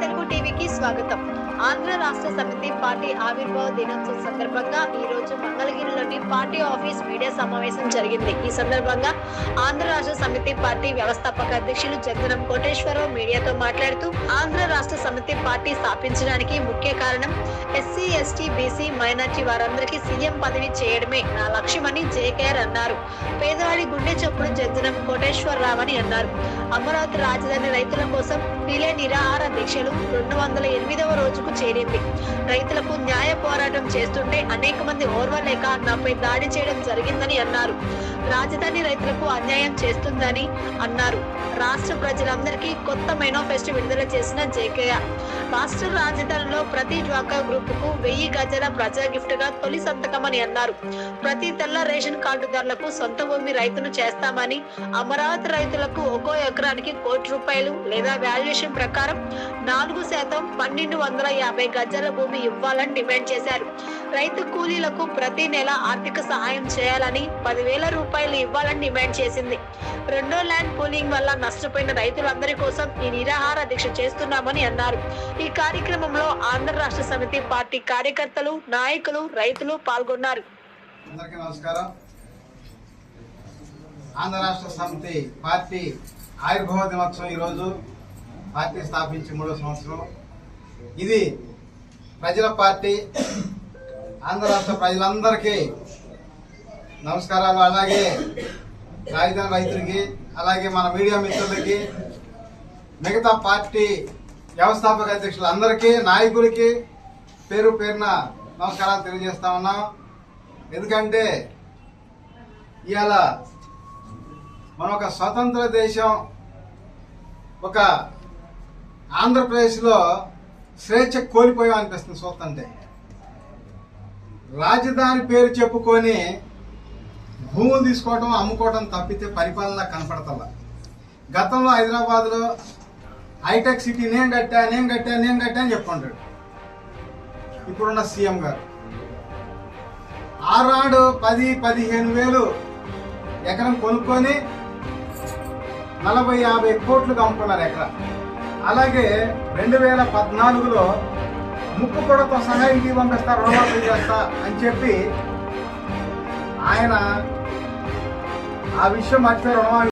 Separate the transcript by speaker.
Speaker 1: తెలుగు టీవీకి స్వాగతం. ఆంధ్ర రాష్ట్ర సమితి పార్టీ ఆవిర్భావ దినోత్సవం సందర్భంగా ఈ రోజు మంగళగిరిలోని పార్టీ ఆఫీస్ మీడియా సమావేశం జరిగింది. ఈ సందర్భంగా ఆంధ్ర రాష్ట్ర సమితి పార్టీ వ్యవస్థాపక అధ్యక్షులు జగనం కోటేశ్వరరావు మీడియాతో మాట్లాడుతూ ఆంధ్ర రాష్ట్ర సమితి పార్టీ స్థాపించడానికి ముఖ్య కారణం ఎస్సీ, ఎస్టీ, బీసీ, మైనార్టీ వారందరికీ సీఎం పదవి చేయడమే నా లక్ష్యమని జేకేఆర్ అన్నారు. పేదవాడి గుండె చొప్పున జగనం కోటేశ్వరరావు అని అన్నారు. అమరావతి రాజధాని రైతుల కోసం రిలే నిరాహార దీక్షలు 208వ రోజుకు చేరింది. రైతులకు న్యాయ పోరాటం చేస్తుంటే అనేక మంది ఓర్వలేక నాపై దాడి చేయడం జరిగిందని అన్నారు. రాజధాని రైతులకు అన్యాయం చేస్తుందని అన్నారు. రాష్ట్ర ప్రజలందరికీ కొత్త మేనిఫెస్టో విడుదల చేసిన జేకేఆర్ రాష్ట్ర రాజధానిలో ప్రతి డ్వాక్రా గ్రూప్ కు 1000 గజాల ప్రజా గిఫ్ట్ గా తొలి సంతకమని అన్నారు. ప్రతి తెల్ల రేషన్ కార్డుదారులకు సొంత భూమి రైతును చేస్తామని, అమరావతి రైతులకు ఒక్కో ఎకరానికి ₹1,00,00,000 లేదా వాల్యుయేషన్ ప్రకారం 4% 1,250 గజాల భూమి ఇవ్వాలని డిమాండ్ చేశారు. రైతు కూలీలకు ప్రతి నెల ఆర్థిక సహాయం చేయాలని, ₹10,000 ఇవ్వాలని డిమాండ్ చేసింది. రెండో ల్యాండ్ పూలింగ్ వల్ల నష్టపోయిన రైతులందరి కోసం ఈ నిరాహార దీక్ష చేస్తున్నామని అన్నారు. ఈ కార్యక్రమంలో ఆంధ్ర రాష్ట్ర సమితి పార్టీ కార్యకర్తలు, నాయకులు, రైతులు పాల్గొన్నారు.
Speaker 2: అందరికీ నమస్కారం. ఆంధ్ర రాష్ట్ర సమితి పార్టీ ఆవిర్భావ దినోత్సవం ఈరోజు పార్టీ స్థాపించి 3వ సంవత్సరం. ఇది ప్రజల పార్టీ. ఆంధ్ర రాష్ట్ర ప్రజలందరికీ నమస్కారాలు. అలాగే రాజధాని రైతులకి, అలాగే మన మీడియా మిత్రులకి, మిగతా పార్టీ వ్యవస్థాపక అధ్యక్షులందరికీ, నాయకులకి పేరు పేరున నమస్కారాలు తెలియజేస్తా ఉన్నాం. ఎందుకంటే ఇవాళ మన ఒక స్వతంత్ర దేశం, ఒక ఆంధ్రప్రదేశ్లో స్వేచ్ఛ కోల్పోయాం అనిపిస్తుంది చూస్తుంటే. రాజధాని పేరు చెప్పుకొని భూములు తీసుకోవడం, అమ్ముకోవడం తప్పితే పరిపాలన కనపడతల. గతంలో హైదరాబాద్లో హైటెక్ సిటీ నేను కట్టా అని చెప్పుకుంటాడు ఇప్పుడున్న సీఎం గారు. ఆనాడు 10-15 వేలు ఎకరం కొనుక్కొని 40-50 కోట్లు అమ్ముకున్నారు ఎకరా. అలాగే 2014లో ముక్కు కూడతో సహా ఇంటికి పంపిస్తా, రుణమాఫీ చేస్తా అని చెప్పి ఆయన ఆ విషయం మర్చిపోయి రుణమాఫీ